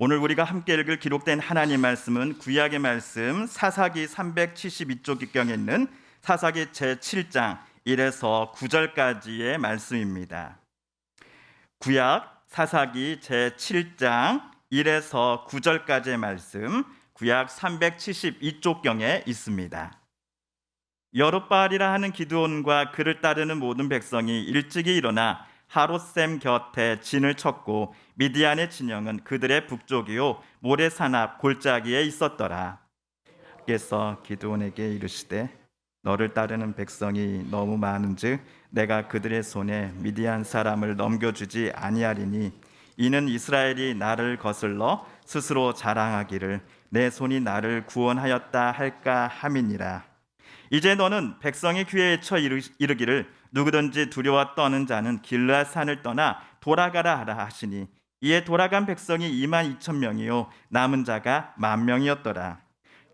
오늘 우리가 함께 읽을 기록된 하나님 말씀은 구약의 말씀 사사기 372쪽 기경에 있는 사사기 제7장 1에서 9절까지의 말씀입니다. 구약 사사기 제7장 1에서 9절까지의 말씀, 구약 372쪽경에 있습니다. 여룻바알이라 하는 기드온과 그를 따르는 모든 백성이 일찍이 일어나 하롯셈 곁에 진을 쳤고 미디안의 진영은 그들의 북쪽이요 모레산 앞 골짜기에 있었더라. 께서 기드온에게 이르시되 너를 따르는 백성이 너무 많은즉 내가 그들의 손에 미디안 사람을 넘겨주지 아니하리니 이는 이스라엘이 나를 거슬러 스스로 자랑하기를 내 손이 나를 구원하였다 할까 함이니라. 이제 너는 백성의 귀에 쳐 이르기를 누구든지 두려워 떠는 자는 길르앗 산을 떠나 돌아가라 하라 하시니 이에 돌아간 백성이 22,000명이요 남은 자가 10,000명이었더라.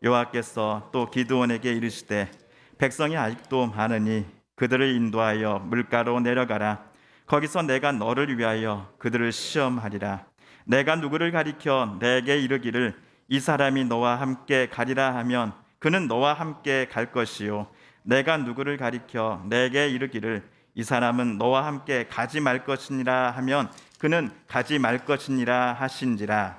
여호와께서 또 기드온에게 이르시되 백성이 아직도 많으니 그들을 인도하여 물가로 내려가라. 거기서 내가 너를 위하여 그들을 시험하리라. 내가 누구를 가리켜 내게 이르기를 이 사람이 너와 함께 가리라 하면 그는 너와 함께 갈 것이요 내가 누구를 가리켜 내게 이르기를 이 사람은 너와 함께 가지 말 것이니라 하면 그는 가지 말 것이니라 하신지라.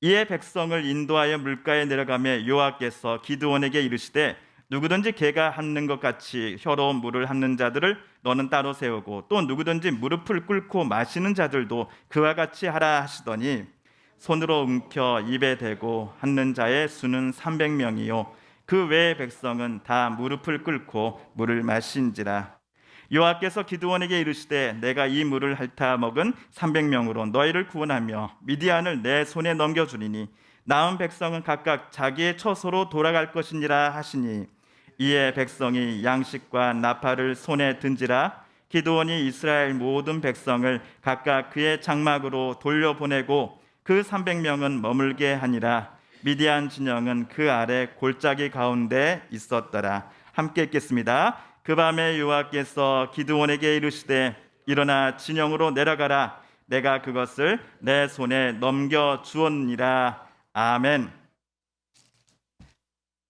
이에 백성을 인도하여 물가에 내려가며 여호와께서 기드온에게 이르시되 누구든지 개가 핥는 것 같이 혀로 물을 핥는 자들을 너는 따로 세우고 또 누구든지 무릎을 꿇고 마시는 자들도 그와 같이 하라 하시더니 손으로 움켜 입에 대고 핥는 자의 수는 300명이요 그 외의 백성은 다 무릎을 꿇고 물을 마신지라. 여호와께서 기드온에게 이르시되 내가 이 물을 핥아 먹은 300명으로 너희를 구원하며 미디안을 내 손에 넘겨주리니 남은 백성은 각각 자기의 처소로 돌아갈 것이니라 하시니 이에 백성이 양식과 나팔을 손에 든지라. 기드온이 이스라엘 모든 백성을 각각 그의 장막으로 돌려보내고 그 300명은 머물게 하니라. 미디안 진영은 그 아래 골짜기 가운데 있었더라. 함께 읽겠습니다. 그 밤에 여호와께서 기드온에게 이르시되 일어나 진영으로 내려가라. 내가 그것을 내 손에 넘겨 주었니라. 아멘.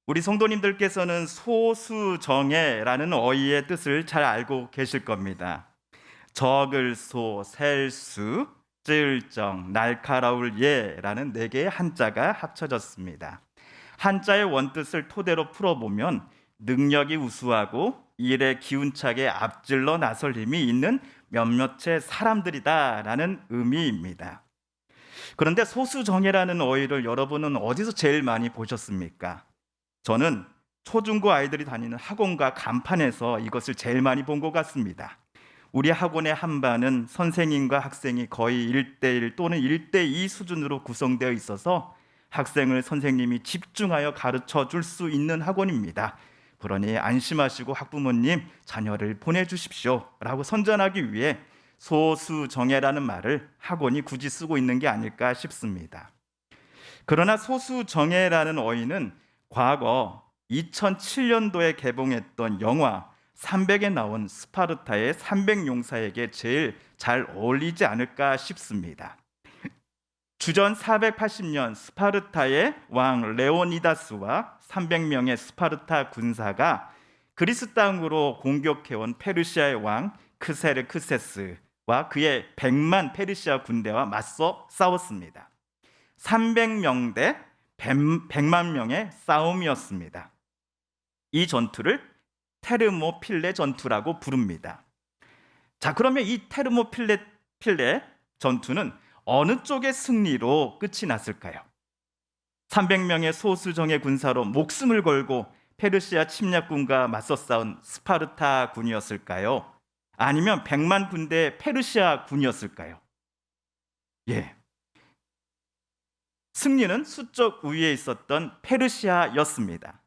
우리 성도님들께서는 소수정예라는 어휘의 뜻을 잘 알고 계실 겁니다. 적을 소, 셀 수, 찌을 정, 날카로울 예라는 네 개의 한자가 합쳐졌습니다. 한자의 원뜻을 토대로 풀어보면 능력이 우수하고 일에 기운차게 앞질러 나설 힘이 있는 몇몇의 사람들이다라는 의미입니다. 그런데 소수정예라는 어휘를 여러분은 어디서 제일 많이 보셨습니까? 저는 초중고 아이들이 다니는 학원과 간판에서 이것을 제일 많이 본 것 같습니다. 우리 학원의 한 반은 선생님과 학생이 거의 1:1 또는 1:2 수준으로 구성되어 있어서 학생을 선생님이 집중하여 가르쳐 줄 수 있는 학원입니다. 그러니 안심하시고 학부모님 자녀를 보내주십시오 라고 선전하기 위해 소수정예라는 말을 학원이 굳이 쓰고 있는 게 아닐까 싶습니다. 그러나 소수정예라는 어휘는 과거 2007년도에 개봉했던 영화 300에 나온 스파르타의 300용사에게 제일 잘 어울리지 않을까 싶습니다. 주전 480년 스파르타의 왕 레오니다스와 300명의 스파르타 군사가 그리스 땅으로 공격해온 페르시아의 왕 크세르크세스와 그의 100만 페르시아 군대와 맞서 싸웠습니다. 300명 대 100만 명의 싸움이었습니다. 이 전투를 테르모필레 전투라고 부릅니다. 자, 그러면 이 테르모필레 전투는 어느 쪽의 승리로 끝이 났을까요? 300명의 소수정예 군사로 목숨을 걸고 페르시아 침략군과 맞서 싸운 스파르타 군이었을까요? 아니면 100만 군대의 페르시아 군이었을까요? 예. 승리는 수적 우위에 있었던 페르시아였습니다.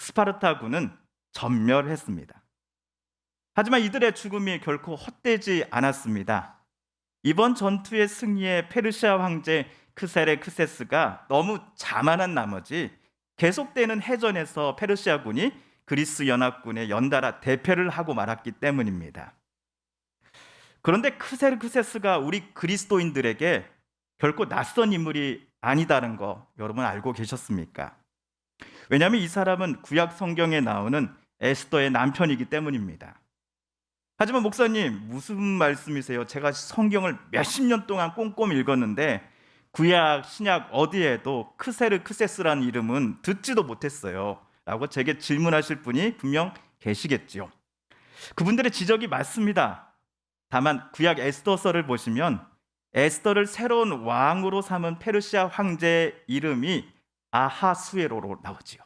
스파르타군은 전멸했습니다. 하지만 이들의 죽음이 결코 헛되지 않았습니다. 이번 전투의 승리에 페르시아 황제 크세레크세스가 너무 자만한 나머지 계속되는 해전에서 페르시아군이 그리스 연합군에 연달아 대패를 하고 말았기 때문입니다. 그런데 크세르크세스가 우리 그리스도인들에게 결코 낯선 인물이 아니다는 거 여러분 알고 계셨습니까? 왜냐하면 이 사람은 구약 성경에 나오는 에스더의 남편이기 때문입니다. 하지만 목사님, 무슨 말씀이세요? 제가 성경을 몇십 년 동안 꼼꼼히 읽었는데 구약, 신약 어디에도 크세르크세스라는 이름은 듣지도 못했어요 라고 제게 질문하실 분이 분명 계시겠지요. 그분들의 지적이 맞습니다. 다만 구약 에스더서를 보시면 에스더를 새로운 왕으로 삼은 페르시아 황제의 이름이 아하수에로로 나오지요.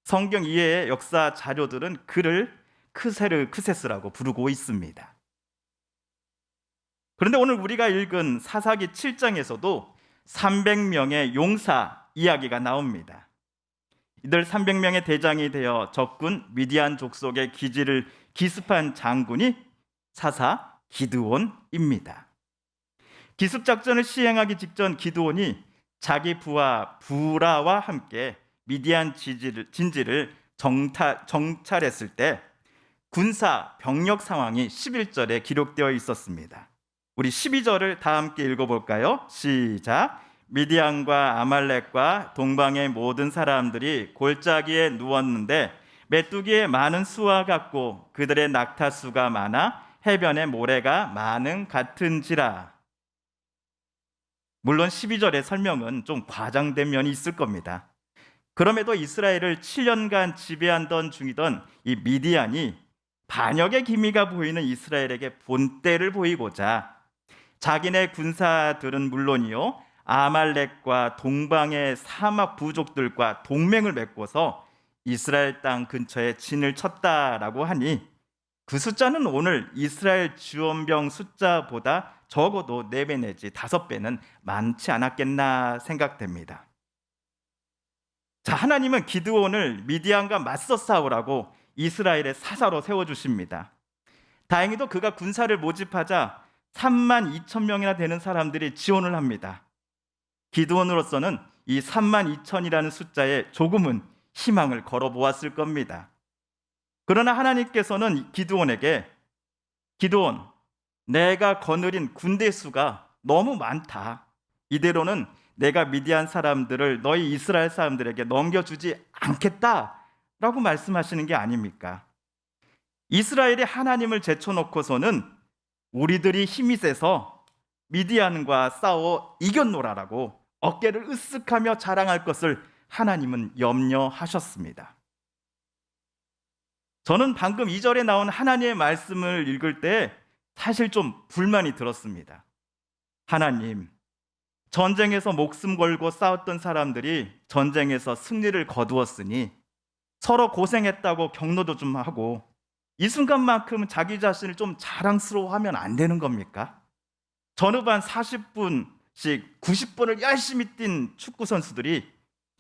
성경 이외의 역사 자료들은 그를 크세르크세스라고 부르고 있습니다. 그런데 오늘 우리가 읽은 사사기 7장에서도 300명의 용사 이야기가 나옵니다. 이들 300명의 대장이 되어 적군 미디안 족속의 기지를 기습한 장군이 사사 기드온입니다. 기습작전을 시행하기 직전 기드온이 자기 부하 부라와 함께 미디안 진지를 정찰했을 때 군사 병력 상황이 11절에 기록되어 있었습니다. 우리 12절을 다 함께 읽어볼까요? 시작. 미디안과 아말렉과 동방의 모든 사람들이 골짜기에 누웠는데 메뚜기의 많은 수와 같고 그들의 낙타수가 많아 해변의 모래가 많은 같은지라. 물론 12절의 설명은 좀 과장된 면이 있을 겁니다. 그럼에도 이스라엘을 7년간 지배하던 중이던 이 미디안이 반역의 기미가 보이는 이스라엘에게 본때를 보이고자 자기네 군사들은 물론이요 아말렉과 동방의 사막 부족들과 동맹을 맺고서 이스라엘 땅 근처에 진을 쳤다라고 하니 그 숫자는 오늘 이스라엘 지원병 숫자보다 적어도 4배 내지 5배는 많지 않았겠나 생각됩니다. 자, 하나님은 기드온을 미디안과 맞서 싸우라고 이스라엘의 사사로 세워주십니다. 다행히도 그가 군사를 모집하자 3만 2천 명이나 되는 사람들이 지원을 합니다. 기드온으로서는 이 3만 2천이라는 숫자에 조금은 희망을 걸어보았을 겁니다. 그러나 하나님께서는 기드온에게 기드온, 내가 거느린 군대 수가 너무 많다. 이대로는 내가 미디안 사람들을 너희 이스라엘 사람들에게 넘겨주지 않겠다라고 말씀하시는 게 아닙니까? 이스라엘이 하나님을 제쳐놓고서는 우리들이 힘이 세서 미디안과 싸워 이겼노라라고 어깨를 으쓱하며 자랑할 것을 하나님은 염려하셨습니다. 저는 방금 2절에 나온 하나님의 말씀을 읽을 때 사실 좀 불만이 들었습니다. 하나님, 전쟁에서 목숨 걸고 싸웠던 사람들이 전쟁에서 승리를 거두었으니 서로 고생했다고 격려도 좀 하고 이 순간만큼은 자기 자신을 좀 자랑스러워하면 안 되는 겁니까? 전후반 40분씩 90분을 열심히 뛴 축구 선수들이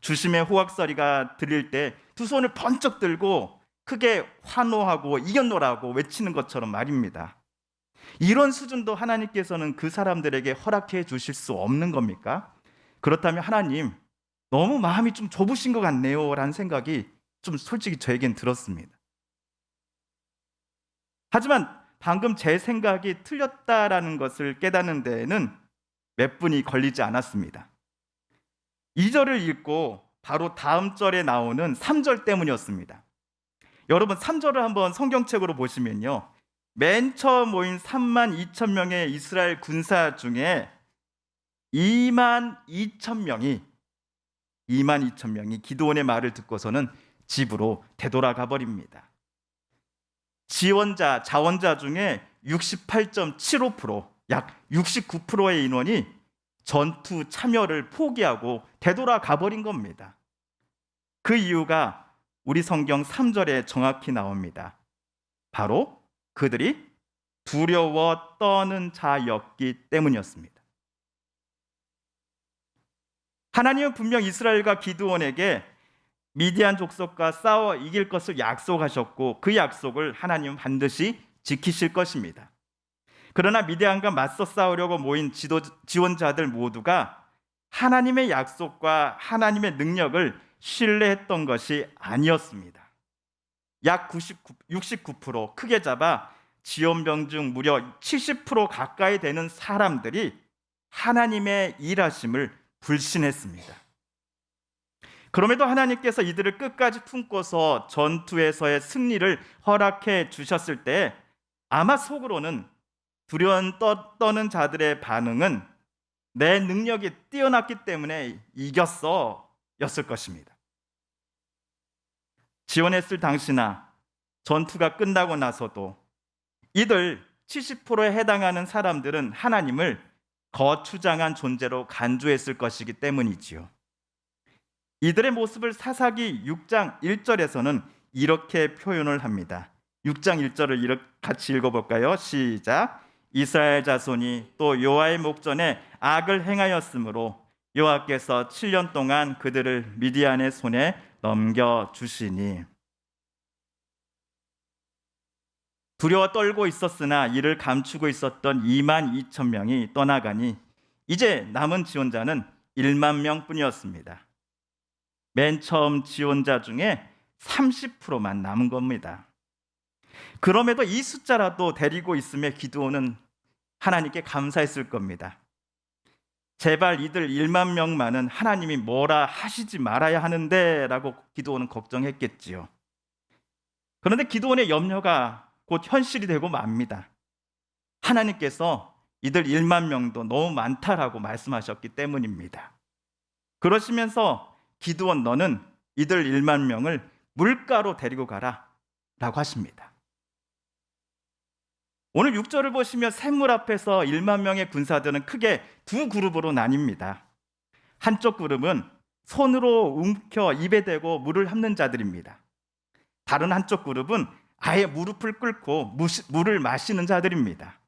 주심의 호각소리가 들릴 때 두 손을 번쩍 들고 크게 환호하고 이겼노라고 외치는 것처럼 말입니다. 이런 수준도 하나님께서는 그 사람들에게 허락해 주실 수 없는 겁니까? 그렇다면 하나님, 너무 마음이 좀 좁으신 것 같네요 라는 생각이 좀 솔직히 저에겐 들었습니다. 하지만 방금 제 생각이 틀렸다라는 것을 깨닫는 데에는 몇 분이 걸리지 않았습니다. 2절을 읽고 바로 다음 절에 나오는 3절 때문이었습니다. 여러분 3절을 한번 성경책으로 보시면요, 맨 처음 모인 3만 2천 명의 이스라엘 군사 중에 2만 2천 명이 기드온의 말을 듣고서는 집으로 되돌아가 버립니다. 자원자 중에 68.75%, 약 69%의 인원이 전투 참여를 포기하고 되돌아가 버린 겁니다. 그 이유가 우리 성경 3절에 정확히 나옵니다. 바로 그들이 두려워 떠는 자였기 때문이었습니다. 하나님은 분명 이스라엘과 기드온에게 미디안 족속과 싸워 이길 것을 약속하셨고 그 약속을 하나님은 반드시 지키실 것입니다. 그러나 미디안과 맞서 싸우려고 모인 지원자들 모두가 하나님의 약속과 하나님의 능력을 신뢰했던 것이 아니었습니다. 약 69%, 크게 잡아 지원병 중 무려 70% 가까이 되는 사람들이 하나님의 일하심을 불신했습니다. 그럼에도 하나님께서 이들을 끝까지 품고서 전투에서의 승리를 허락해 주셨을 때 아마 속으로는 두려운 떠는 자들의 반응은 내 능력이 뛰어났기 때문에 이겼어 였을 것입니다. 지원했을 당시나 전투가 끝나고 나서도 이들 70%에 해당하는 사람들은 하나님을 거추장한 존재로 간주했을 것이기 때문이지요. 이들의 모습을 사사기 6장 1절에서는 이렇게 표현을 합니다. 6장 1절을 같이 읽어볼까요? 시작. 이스라엘 자손이 또 여호와의 목전에 악을 행하였으므로 여호와께서 7년 동안 그들을 미디안의 손에 넘겨주시니. 두려워 떨고 있었으나 이를 감추고 있었던 2만 2천 명이 떠나가니 이제 남은 지원자는 1만 명뿐이었습니다. 맨 처음 지원자 중에 30%만 남은 겁니다. 그럼에도 이 숫자라도 데리고 있음에 기드온은 하나님께 감사했을 겁니다. 제발 이들 1만 명만은 하나님이 뭐라 하시지 말아야 하는데 라고 기드온은 걱정했겠지요. 그런데 기드온의 염려가 곧 현실이 되고 맙니다. 하나님께서 이들 1만 명도 너무 많다라고 말씀하셨기 때문입니다. 그러시면서 기드온 너는 이들 1만 명을 물가로 데리고 가라 라고 하십니다. 오늘 6절을 보시면 샘물 앞에서 1만 명의 군사들은 크게 두 그룹으로 나뉩니다. 한쪽 그룹은 손으로 움켜 입에 대고 물을 핥는 자들입니다. 다른 한쪽 그룹은 아예 무릎을 꿇고 물을 마시는 자들입니다.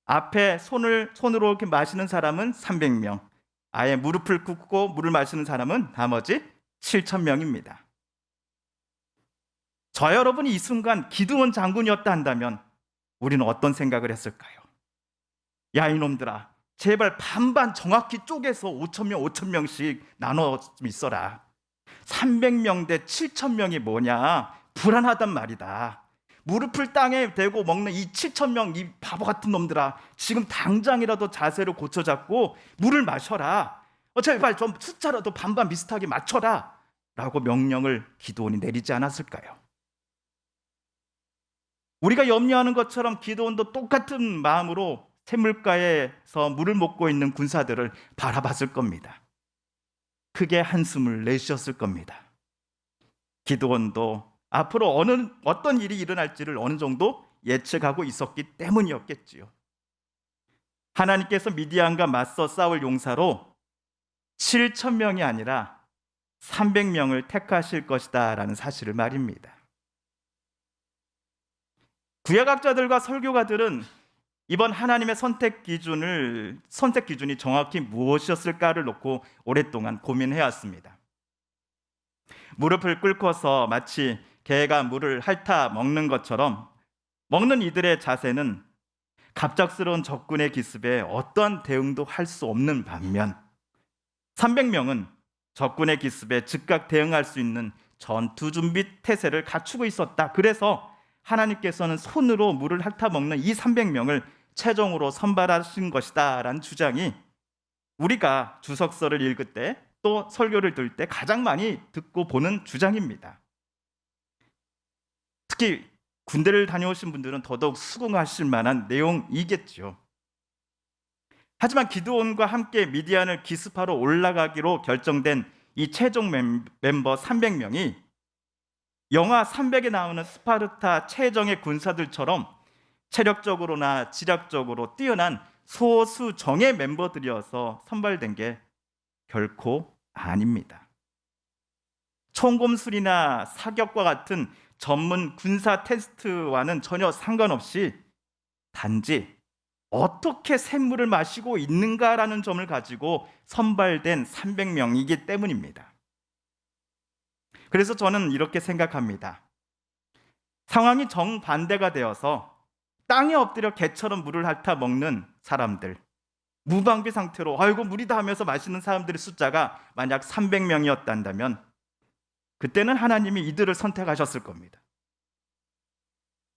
앞에 손으로 이렇게 마시는 사람은 300명, 아예 무릎을 꿇고 물을 마시는 사람은 나머지 7,000명입니다. 저 여러분이 이 순간 기드온 장군이었다 한다면 우리는 어떤 생각을 했을까요? 야 이놈들아, 제발 반반 정확히 쪼개서 5,000명 나눠 있어라. 300명 대 7,000명이 뭐냐? 불안하단 말이다. 무릎을 땅에 대고 먹는 이 7,000명 이 바보 같은 놈들아, 지금 당장이라도 자세를 고쳐잡고 물을 마셔라. 제발 좀 숫자라도 반반 비슷하게 맞춰라 라고 명령을 기드온이 내리지 않았을까요? 우리가 염려하는 것처럼 기드온도 똑같은 마음으로 샘물가에서 물을 먹고 있는 군사들을 바라봤을 겁니다. 크게 한숨을 내쉬었을 겁니다. 기드온도 앞으로 어떤 일이 일어날지를 어느 정도 예측하고 있었기 때문이었겠지요. 하나님께서 미디안과 맞서 싸울 용사로 7,000명이 아니라 300명을 택하실 것이다 라는 사실을 말입니다. 구약학자들과 설교가들은 이번 하나님의 선택 기준이 정확히 무엇이었을까를 놓고 오랫동안 고민해왔습니다. 무릎을 꿇고서 마치 개가 물을 핥아 먹는 것처럼 먹는 이들의 자세는 갑작스러운 적군의 기습에 어떠한 대응도 할 수 없는 반면 300명은 적군의 기습에 즉각 대응할 수 있는 전투 준비 태세를 갖추고 있었다. 그래서 하나님께서는 손으로 물을 핥아 먹는 이 300명을 최종으로 선발하신 것이다 라는 주장이 우리가 주석서를 읽을 때 또 설교를 들을 때 가장 많이 듣고 보는 주장입니다. 특히 군대를 다녀오신 분들은 더더욱 수긍하실 만한 내용이겠죠. 하지만 기드온과 함께 미디안을 기습하러 올라가기로 결정된 이 최종 멤버 300명이 영화 300에 나오는 스파르타 최정예 군사들처럼 체력적으로나 지략적으로 뛰어난 소수정예 멤버들이어서 선발된 게 결코 아닙니다. 총검술이나 사격과 같은 전문 군사 테스트와는 전혀 상관없이 단지 어떻게 샘물을 마시고 있는가라는 점을 가지고 선발된 300명이기 때문입니다. 그래서 저는 이렇게 생각합니다. 상황이 정반대가 되어서 땅에 엎드려 개처럼 물을 핥아 먹는 사람들, 무방비 상태로 아이고 물이다 하면서 마시는 사람들의 숫자가 만약 300명이었단다면 그때는 하나님이 이들을 선택하셨을 겁니다.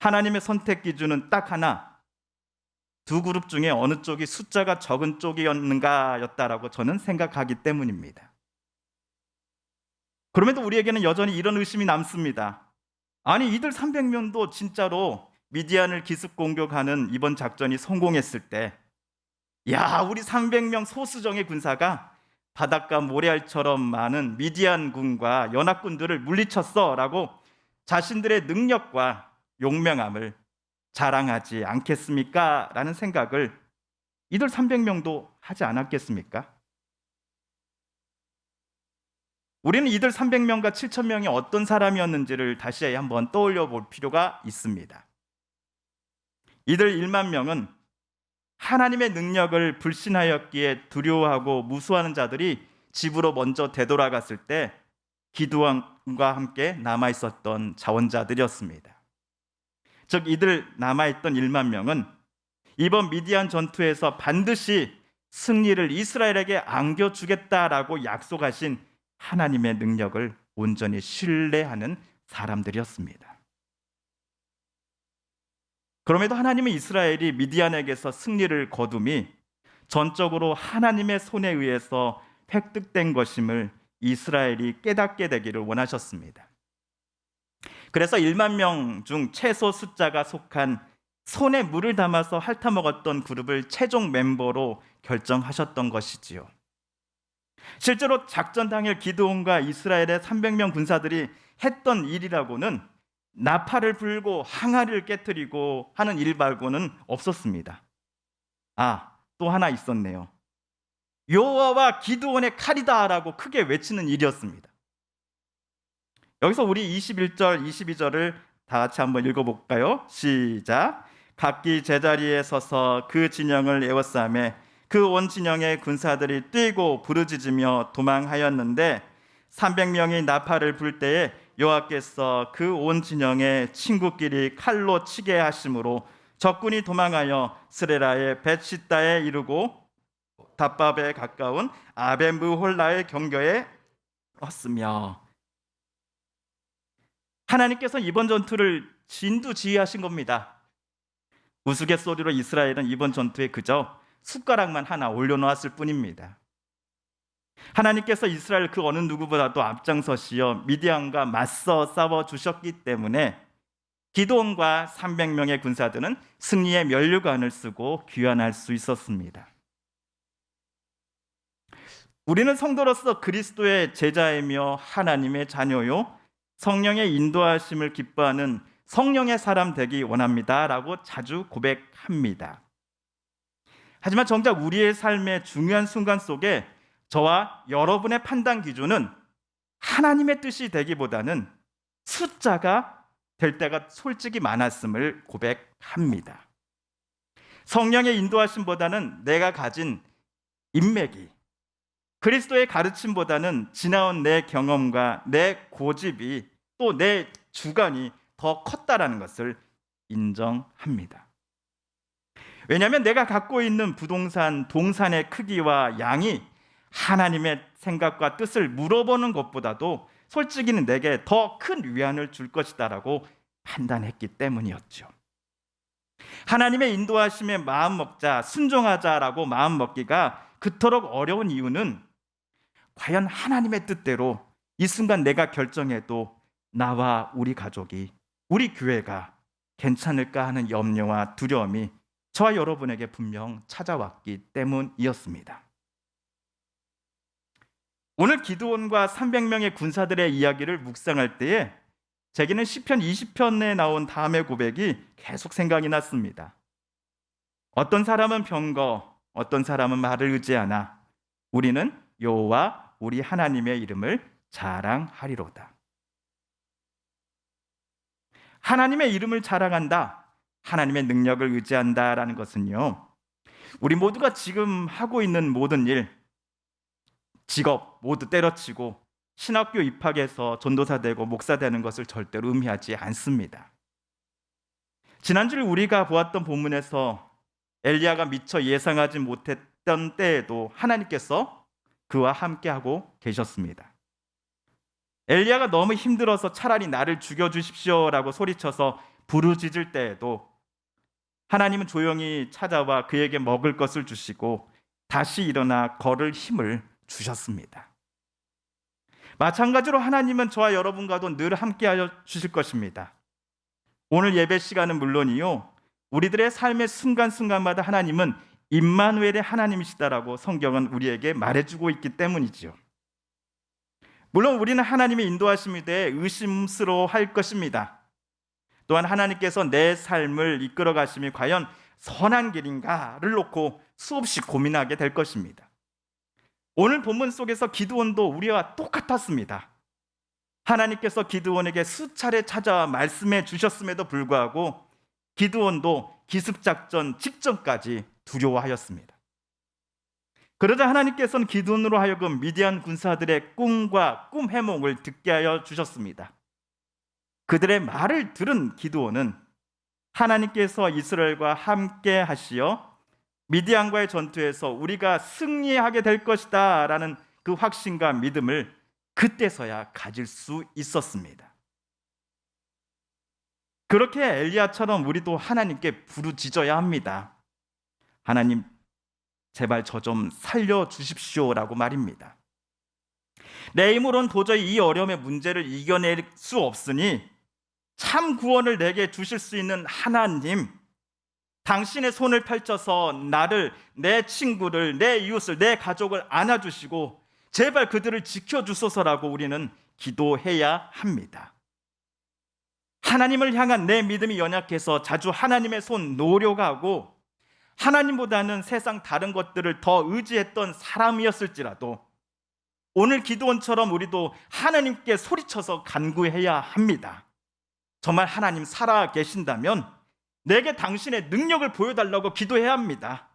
하나님의 선택 기준은 딱 하나, 두 그룹 중에 어느 쪽이 숫자가 적은 쪽이었는가였다라고 저는 생각하기 때문입니다. 그럼에도 우리에게는 여전히 이런 의심이 남습니다. 아니, 이들 300명도 진짜로 미디안을 기습 공격하는 이번 작전이 성공했을 때, 야, 우리 300명 소수정예 군사가 바닷가 모래알처럼 많은 미디안 군과 연합군들을 물리쳤어라고 자신들의 능력과 용맹함을 자랑하지 않겠습니까? 라는 생각을 이들 300명도 하지 않았겠습니까? 우리는 이들 300명과 7,000명이 어떤 사람이었는지를 다시 한번 떠올려 볼 필요가 있습니다. 이들 1만 명은 하나님의 능력을 불신하였기에 두려워하고 무수하는 자들이 집으로 먼저 되돌아갔을 때 기드온과 함께 남아있었던 자원자들이었습니다. 즉 이들 남아있던 1만 명은 이번 미디안 전투에서 반드시 승리를 이스라엘에게 안겨주겠다라고 약속하신 하나님의 능력을 온전히 신뢰하는 사람들이었습니다. 그럼에도 하나님은 이스라엘이 미디안에게서 승리를 거둠이 전적으로 하나님의 손에 의해서 획득된 것임을 이스라엘이 깨닫게 되기를 원하셨습니다. 그래서 1만 명 중 최소 숫자가 속한 손에 물을 담아서 핥아먹었던 그룹을 최종 멤버로 결정하셨던 것이지요. 실제로 작전 당일 기드온과 이스라엘의 300명 군사들이 했던 일이라고는 나팔을 불고 항아리를 깨뜨리고 하는 일 말고는 없었습니다. 또 하나 있었네요. 여호와와 기드온의 칼이다라고 크게 외치는 일이었습니다. 여기서 우리 21절, 22절을 다 같이 한번 읽어볼까요? 시작. 각기 제자리에 서서 그 진영을 에워싸매 그 온 진영의 군사들이 뛰고 부르짖으며 도망하였는데 300명이 나팔을 불 때에 여호와께서 그 온 진영의 친구끼리 칼로 치게 하심으로 적군이 도망하여 스레라의 벳시다에 이르고 답밥에 가까운 아벤브홀라의 경계에 왔으며, 하나님께서 이번 전투를 진두지휘하신 겁니다. 우스갯소리로 이스라엘은 이번 전투에 그저 숟가락만 하나 올려놓았을 뿐입니다. 하나님께서 이스라엘 그 어느 누구보다도 앞장서시어 미디안과 맞서 싸워주셨기 때문에 기드온과 300명의 군사들은 승리의 면류관을 쓰고 귀환할 수 있었습니다. 우리는 성도로서 그리스도의 제자이며 하나님의 자녀요 성령의 인도하심을 기뻐하는 성령의 사람 되기 원합니다 라고 자주 고백합니다. 하지만 정작 우리의 삶의 중요한 순간 속에 저와 여러분의 판단 기준은 하나님의 뜻이 되기보다는 숫자가 될 때가 솔직히 많았음을 고백합니다. 성령의 인도하심보다는 내가 가진 인맥이, 그리스도의 가르침보다는 지나온 내 경험과 내 고집이, 또 내 주관이 더 컸다라는 것을 인정합니다. 왜냐하면 내가 갖고 있는 부동산, 동산의 크기와 양이 하나님의 생각과 뜻을 물어보는 것보다도 솔직히는 내게 더 큰 위안을 줄 것이다라고 판단했기 때문이었죠. 하나님의 인도하심에 마음 먹자, 순종하자라고 마음 먹기가 그토록 어려운 이유는 과연 하나님의 뜻대로 이 순간 내가 결정해도 나와 우리 가족이, 우리 교회가 괜찮을까 하는 염려와 두려움이 저와 여러분에게 분명 찾아왔기 때문이었습니다. 오늘 기드온과 300명의 군사들의 이야기를 묵상할 때에 제게는 시편 20편에 나온 다음의 고백이 계속 생각이 났습니다. 어떤 사람은 병거, 어떤 사람은 말을 의지하나 우리는 여호와 우리 하나님의 이름을 자랑하리로다. 하나님의 이름을 자랑한다, 하나님의 능력을 의지한다라는 것은요, 우리 모두가 지금 하고 있는 모든 일, 직업 모두 때려치고 신학교 입학해서 전도사 되고 목사 되는 것을 절대로 의미하지 않습니다. 지난주에 우리가 보았던 본문에서 엘리야가 미처 예상하지 못했던 때에도 하나님께서 그와 함께하고 계셨습니다. 엘리야가 너무 힘들어서 차라리 나를 죽여주십시오라고 소리쳐서 부르짖을 때에도 하나님은 조용히 찾아와 그에게 먹을 것을 주시고 다시 일어나 걸을 힘을 주셨습니다. 마찬가지로 하나님은 저와 여러분과도 늘 함께하여 주실 것입니다. 오늘 예배 시간은 물론이요, 우리들의 삶의 순간순간마다 하나님은 임마누엘의 하나님이시다라고 성경은 우리에게 말해주고 있기 때문이지요. 물론 우리는 하나님의 인도하심에 대해 의심스러워할 것입니다. 또한 하나님께서 내 삶을 이끌어 가심이 과연 선한 길인가를 놓고 수없이 고민하게 될 것입니다. 오늘 본문 속에서 기드온도 우리와 똑같았습니다. 하나님께서 기드온에게 수차례 찾아와 말씀해 주셨음에도 불구하고 기드온도 기습작전 직전까지 두려워하였습니다. 그러자 하나님께서는 기드온으로 하여금 미디안 군사들의 꿈과 꿈 해몽을 듣게 하여 주셨습니다. 그들의 말을 들은 기드온은 하나님께서 이스라엘과 함께 하시어 미디안과의 전투에서 우리가 승리하게 될 것이다 라는 그 확신과 믿음을 그때서야 가질 수 있었습니다. 그렇게 엘리야처럼 우리도 하나님께 부르짖어야 합니다. 하나님, 제발 저 좀 살려주십시오라고 말입니다. 내 힘으로는 도저히 이 어려움의 문제를 이겨낼 수 없으니 참 구원을 내게 주실 수 있는 하나님, 당신의 손을 펼쳐서 나를, 내 친구를, 내 이웃을, 내 가족을 안아주시고 제발 그들을 지켜주소서라고 우리는 기도해야 합니다. 하나님을 향한 내 믿음이 연약해서 자주 하나님의 손 노려가고 하나님보다는 세상 다른 것들을 더 의지했던 사람이었을지라도 오늘 기드온처럼 우리도 하나님께 소리쳐서 간구해야 합니다. 정말 하나님 살아 계신다면 내게 당신의 능력을 보여달라고 기도해야 합니다.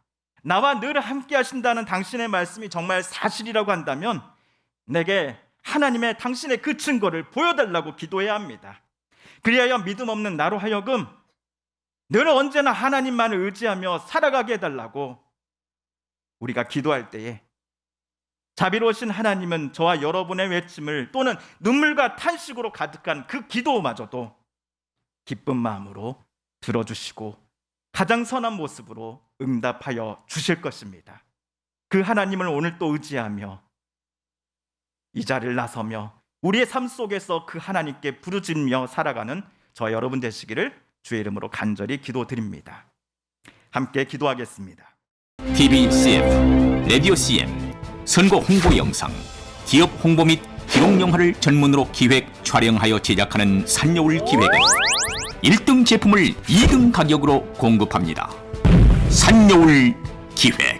나와 늘 함께 하신다는 당신의 말씀이 정말 사실이라고 한다면 내게 하나님의 당신의 그 증거를 보여달라고 기도해야 합니다. 그리하여 믿음 없는 나로 하여금 늘 언제나 하나님만을 의지하며 살아가게 해달라고 우리가 기도할 때에 자비로우신 하나님은 저와 여러분의 외침을 또는 눈물과 탄식으로 가득한 그 기도마저도 기쁜 마음으로 들어주시고 가장 선한 모습으로 응답하여 주실 것입니다. 그 하나님을 오늘 또 의지하며 이 자리를 나서며 우리의 삶 속에서 그 하나님께 부르짖으며 살아가는 저와 여러분 되시기를 주의 이름으로 간절히 기도드립니다. 함께 기도하겠습니다. TV CF, 라디오 CM, 선거 홍보 영상, 기업 홍보 및 기록 영화를 전문으로 기획, 촬영하여 제작하는 산여울 기획은 1등 제품을 2등 가격으로 공급합니다. 산여울 기획.